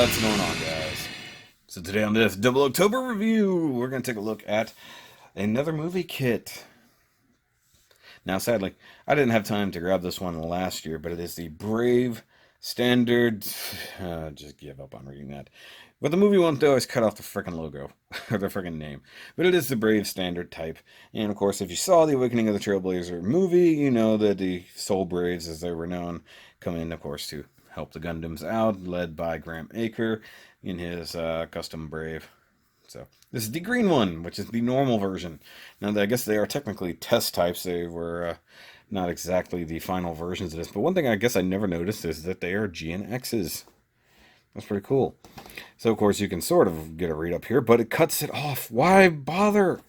What's going on, guys? So today on this Double October review, we're going to take a look at another movie kit. Now, sadly, I didn't have time to grab this one last year, but it is the Brave Standard... just give up on reading that. What the movie won't do is cut off the frickin' logo, or the frickin' name. But it is the Brave Standard type. And, of course, if you saw the Awakening of the Trailblazer movie, you know that the Soul Braves, as they were known, come in, of course, to help the Gundams out, led by Graham Aker in his custom Brave. So this is the green one, which is the normal version. Now, I guess they are technically test types. They were not exactly the final versions of this. But one thing I guess I never noticed is that they are GNXs. That's pretty cool. So, of course, you can sort of get a read up here, but it cuts it off. Why bother?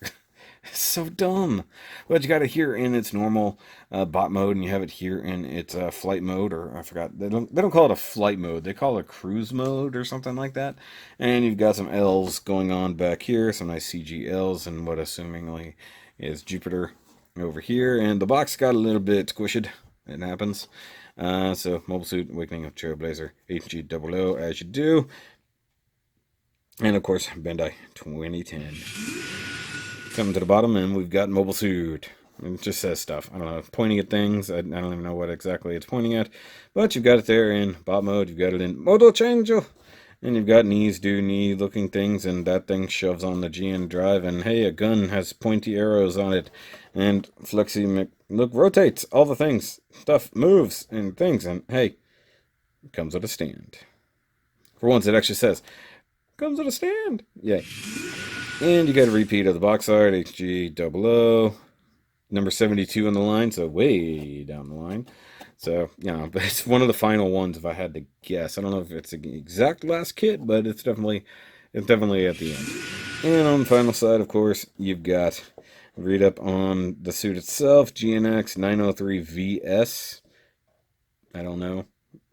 It's so dumb. But you got it here in its normal bot mode, and you have it here in its flight mode, or I forgot. They don't call it a flight mode. They call it a cruise mode or something like that. And you've got some L's going on back here, some nice CG L's, and what assumingly is Jupiter over here. And the box got a little bit squished. It happens. So, Mobile Suit, Awakening of Trailblazer, HG00, as you do. And, of course, Bandai 2010. Coming to the bottom, and we've got Mobile Suit. It just says stuff. I don't know, pointing at things. I don't even know what exactly it's pointing at. But you've got it there in bot mode. You've got it in Modo Change. And you've got knees do knee looking things, and that thing shoves on the GN drive. And hey, a gun has pointy arrows on it. And Flexi look rotates all the things. Stuff moves and things. And hey, it comes with a stand. For once, it actually says, comes with a stand. Yay. And you got a repeat of the box art, HG00, number 72 on the line, so way down the line. So, you know, but it's one of the final ones if I had to guess. I don't know if it's the exact last kit, but it's definitely at the end. And on the final side, of course, you've got read up on the suit itself, GNX-903 VS. I don't know.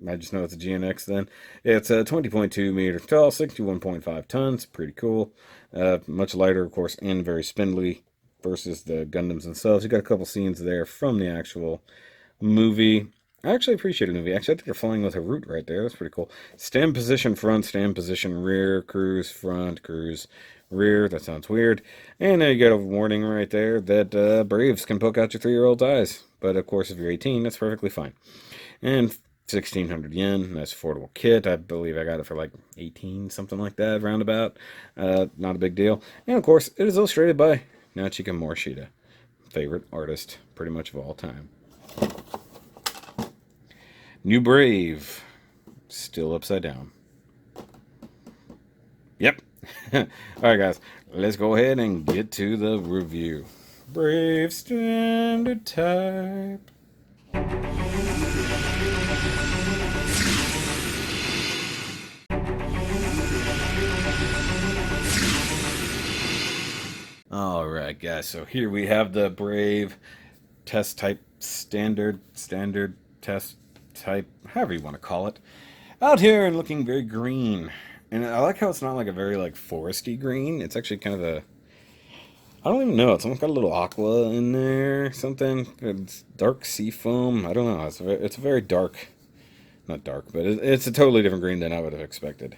I just know it's a GNX then. It's a 20.2 meters tall, 61.5 tons. Pretty cool. Much lighter, of course, and very spindly versus the Gundams themselves. You got a couple scenes there from the actual movie. I actually appreciate the movie. Actually, I think they're flying with a root right there. That's pretty cool. Stand position front, stand position rear, cruise front, cruise rear. That sounds weird. And you got a warning right there that Braves can poke out your 3-year-old's eyes. But, of course, if you're 18, that's perfectly fine. And 1,600 yen. Nice affordable kit. I believe I got it for like 18, something like that, roundabout. Not a big deal. And of course, it is illustrated by Nachika Morishita, favorite artist pretty much of all time. New Brave, still upside down. Yep. All right, guys, let's go ahead and get to the review. Brave Standard Type. Alright, guys, so here we have the Brave test type standard test type, however you want to call it, out here and looking very green. And I like how it's not like a very like foresty green. It's actually kind of a, I don't even know, it's almost got a little aqua in there, something. It's dark sea foam. I don't know, it's a very dark, not dark, but it's a totally different green than I would have expected.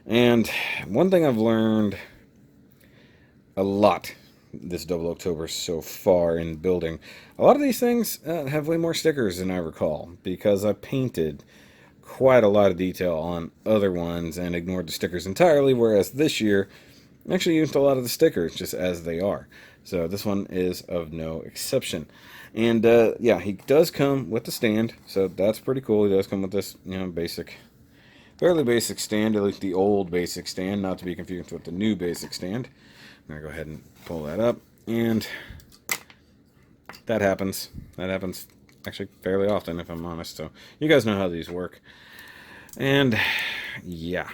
And one thing I've learned a lot this Double October so far in building. A lot of these things have way more stickers than I recall, because I painted quite a lot of detail on other ones and ignored the stickers entirely, whereas this year I actually used a lot of the stickers just as they are. So this one is of no exception. And yeah, he does come with the stand, so that's pretty cool. He does come with this, you know, fairly basic stand, at least the old basic stand, not to be confused with the new basic stand. I'm going to go ahead and pull that up, and that happens. That happens actually fairly often, if I'm honest, so you guys know how these work. And, yeah.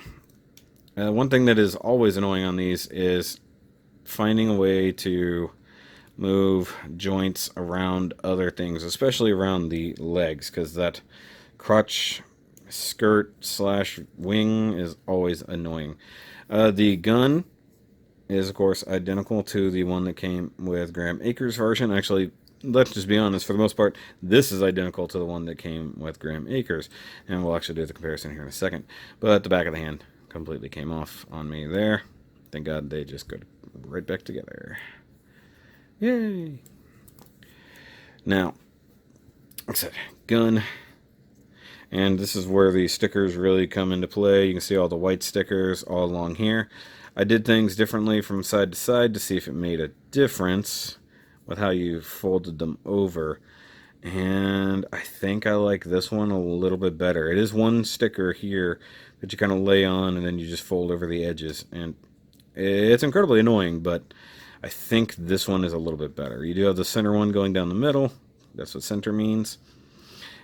One thing that is always annoying on these is finding a way to move joints around other things, especially around the legs, because that crotch skirt / wing is always annoying. The gun is, of course, identical to the one that came with Graham Aker's version. Actually, let's just be honest, for the most part, this is identical to the one that came with Graham Aker's. And we'll actually do the comparison here in a second. But the back of the hand, completely came off on me there. Thank God they just go right back together. Yay! Now, like I said, gun. And this is where the stickers really come into play. You can see all the white stickers all along here. I did things differently from side to side to see if it made a difference with how you folded them over. And I think I like this one a little bit better. It is one sticker here that you kind of lay on and then you just fold over the edges. And it's incredibly annoying, but I think this one is a little bit better. You do have the center one going down the middle. That's what center means.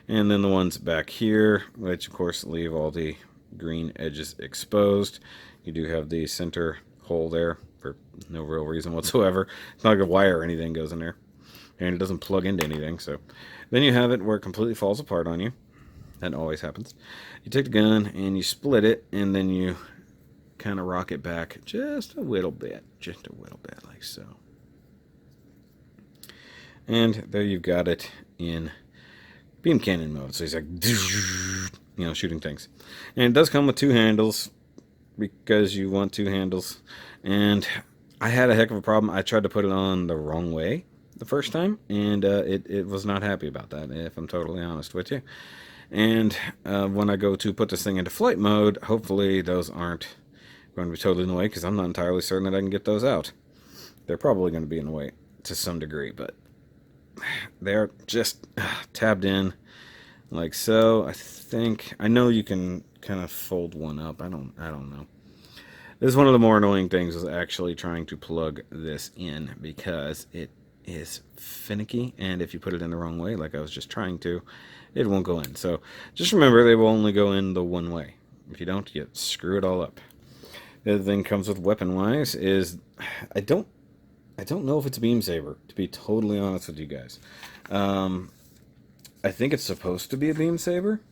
And then the ones back here, which of course leave all the green edges exposed. You do have the center hole there for no real reason whatsoever. It's not like a wire or anything goes in there. And it doesn't plug into anything. So then you have it where it completely falls apart on you. That always happens. You take the gun and you split it, and then you kind of rock it back just a little bit. Just a little bit, like so. And there you've got it in beam cannon mode. So he's like, you know, shooting things. And it does come with 2 handles because you want 2 handles. And I had a heck of a problem. I tried to put it on the wrong way the first time, and it was not happy about that, if I'm totally honest with you. And when I go to put this thing into flight mode, hopefully those aren't going to be totally in the way, because I'm not entirely certain that I can get those out. They're probably going to be in the way to some degree, but they're just tabbed in like so. I know you can kind of fold one up. I don't know. This is one of the more annoying things, is actually trying to plug this in, because it is finicky, and if you put it in the wrong way, like I was just trying to, it won't go in. So just remember, they will only go in the one way. If you don't, you screw it all up. The other thing comes with weapon-wise is I don't know if it's a beam saber, to be totally honest with you guys. I think it's supposed to be a beam saber,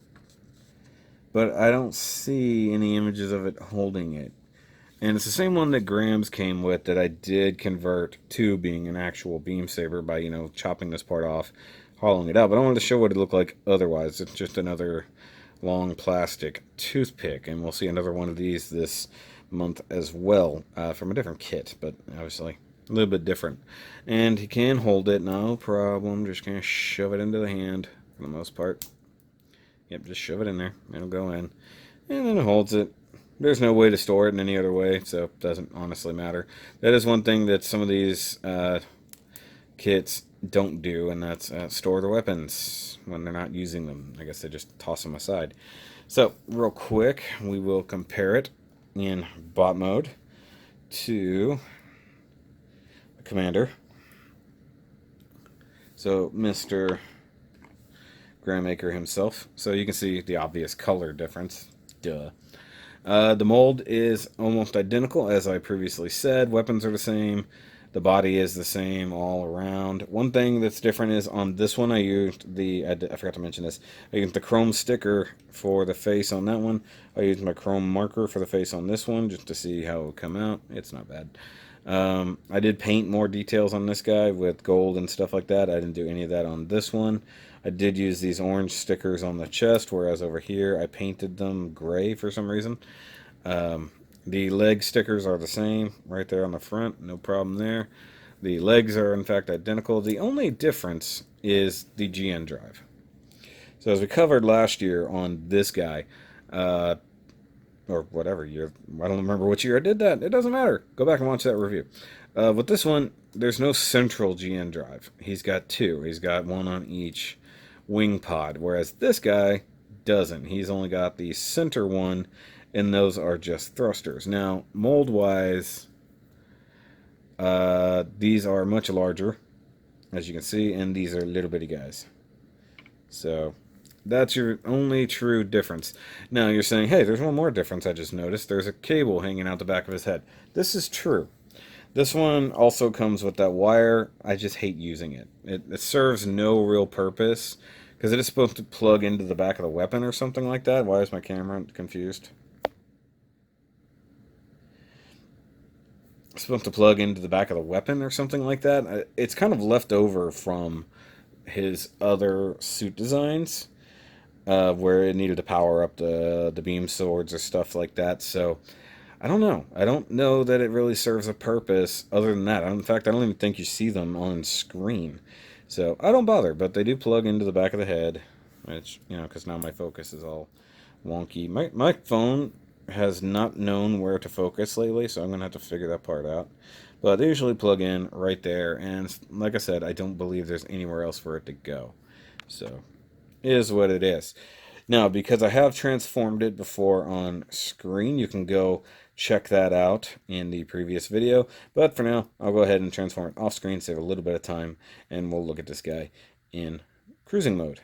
but I don't see any images of it holding it. And it's the same one that Graham's came with that I did convert to being an actual beam saber by, you know, chopping this part off, hollowing it out. But I wanted to show what it looked like otherwise. It's just another long plastic toothpick, and we'll see another one of these this month as well, from a different kit, but obviously a little bit different. And he can hold it, no problem. Just gonna shove it into the hand for the most part. Yep, just shove it in there. It'll go in, and then it holds it. There's no way to store it in any other way, so it doesn't honestly matter. That is one thing that some of these kits don't do, and that's store the weapons when they're not using them. I guess they just toss them aside. So, real quick, we will compare it in bot mode to the Commander. So, Mr. Graham Aker himself. So you can see the obvious color difference. Duh. The mold is almost identical, as I previously said. Weapons are the same. The body is the same all around. One thing that's different is on this one I used I forgot to mention this. I used the chrome sticker for the face on that one. I used my chrome marker for the face on this one just to see how it would come out. It's not bad. I did paint more details on this guy with gold and stuff like that. I didn't do any of that on this one. I did use these orange stickers on the chest, whereas over here I painted them gray for some reason. The leg stickers are the same right there on the front, no problem there. The legs are in fact identical. The only difference is the GN drive. So as we covered last year on this guy, or whatever year, I don't remember which year I did that. It doesn't matter. Go back and watch that review. With this one, there's no central GN drive. He's got 2. He's got one on each wing pod, whereas this guy doesn't. He's only got the center one, and those are just thrusters. Now, mold-wise, these are much larger, as you can see, and these are little bitty guys. So that's your only true difference. Now you're saying, hey, there's one more difference I just noticed. There's a cable hanging out the back of his head. This is true. This one also comes with that wire. I just hate using it. It serves no real purpose, because it is supposed to plug into the back of the weapon or something like that. Why is my camera confused? It's supposed to plug into the back of the weapon or something like that. It's kind of left over from his other suit designs. where it needed to power up the beam swords or stuff like that. So I don't know. I don't know that it really serves a purpose other than that. In fact, I don't even think you see them on screen. So I don't bother, but they do plug into the back of the head, which, because now my focus is all wonky. My phone has not known where to focus lately, so I'm going to have to figure that part out. But they usually plug in right there, and like I said, I don't believe there's anywhere else for it to go. So, it is what it is. Now, because I have transformed it before on screen, you can go check that out in the previous video. But for now, I'll go ahead and transform it off screen, save a little bit of time, and we'll look at this guy in cruising mode.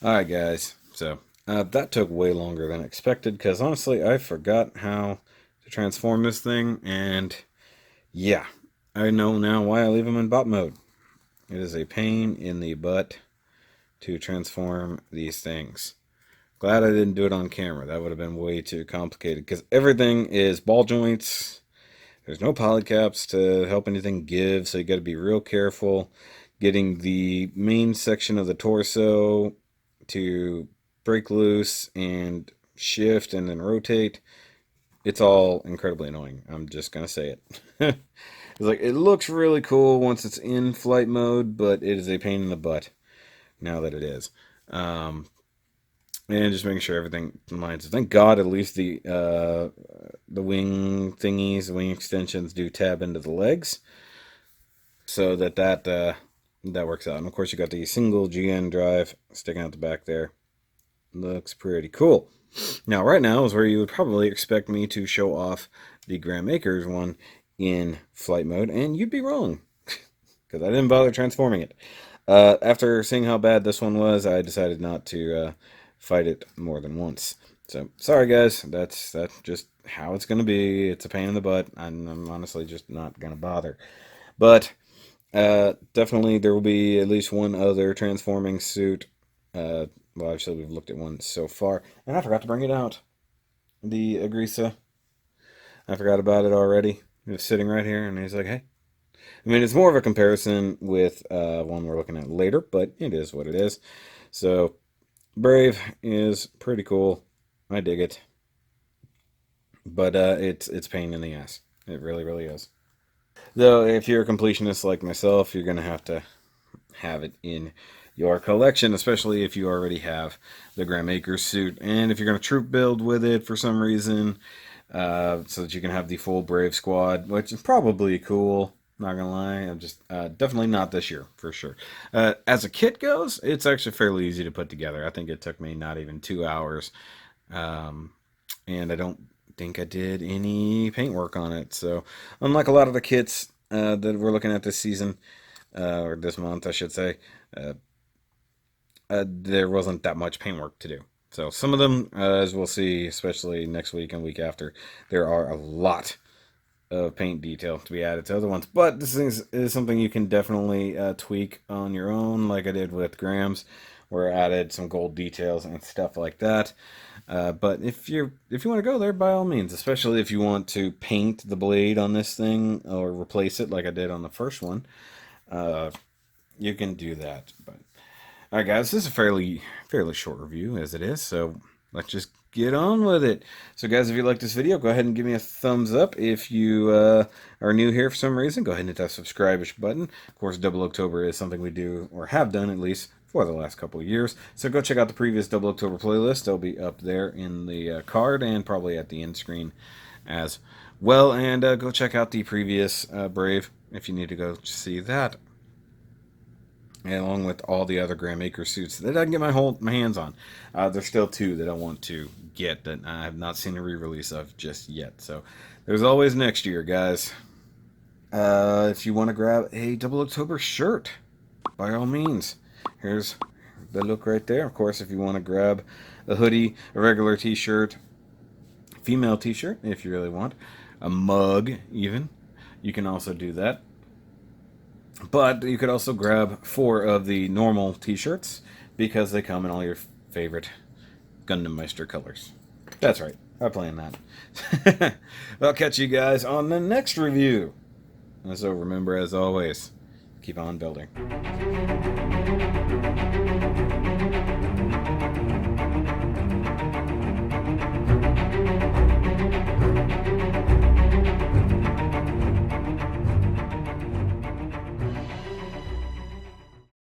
Alright guys, so that took way longer than expected, because honestly I forgot how to transform this thing, and yeah, I know now why I leave him in bot mode. It is a pain in the butt to transform these things. Glad I didn't do it on camera. That would have been way too complicated, because everything is ball joints. There's no polycaps to help anything give, so you got to be real careful getting the main section of the torso to break loose and shift and then rotate. It's all incredibly annoying. I'm just gonna say it. It's like, it looks really cool once it's in flight mode, but it is a pain in the butt now that it is. And just making sure everything lines. Thank God, at least the wing thingies, the wing extensions, do tab into the legs, so that works out. And of course, you got the single GN drive sticking out the back there. Looks pretty cool. Now, right now is where you would probably expect me to show off the Graham Aker's one in flight mode, and you'd be wrong, because I didn't bother transforming it. After seeing how bad this one was, I decided not to fight it more than once. So, sorry guys, that's just how it's going to be. It's a pain in the butt, and I'm honestly just not going to bother. But definitely there will be at least one other transforming suit. Well, actually, we've looked at one so far, and I forgot to bring it out. The Agrisa. I forgot about it already. He was sitting right here, and he's like, hey. I mean, it's more of a comparison with one we're looking at later, but it is what it is. So, Brave is pretty cool. I dig it. But it's pain in the ass. It really, really is. Though, if you're a completionist like myself, you're going to have it in your collection, especially if you already have the Graham Aker suit. And if you're going to troop build with it for some reason, so that you can have the full Brave squad, which is probably cool. Not gonna lie, I'm just definitely not this year for sure. As a kit goes, it's actually fairly easy to put together. I think it took me not even 2 hours, and I don't think I did any paint work on it. So, unlike a lot of the kits that we're looking at this season, or this month, I should say, there wasn't that much paint work to do. So some of them, as we'll see, especially next week and week after, there are a lot of paint detail to be added to other ones. But this is something you can definitely tweak on your own, like I did with Graham's, where I added some gold details and stuff like that. But if you want to go there, by all means, especially if you want to paint the blade on this thing or replace it like I did on the first one, you can do that. But all right, guys, this is a fairly short review as it is, so let's just get on with it. So, guys, if you like this video, go ahead and give me a thumbs up. If you are new here for some reason, go ahead and hit that subscribe-ish button. Of course, Double October is something we do, or have done at least, for the last couple of years. So go check out the previous Double October playlist. They'll be up there in the card and probably at the end screen as well. And go check out the previous Brave if you need to go see that. And along with all the other Graham Aker suits that I can get my hands on. There's still 2 that I want to get that I have not seen a re-release of just yet. So there's always next year, guys. If you want to grab a Double October shirt, by all means. Here's the look right there. Of course, if you want to grab a hoodie, a regular t-shirt, female t-shirt, if you really want, a mug even, you can also do that. But you could also grab 4 of the normal t-shirts because they come in all your favorite Gundam Meister colors. That's right. I plan that. I'll catch you guys on the next review. And so remember, as always, keep on building.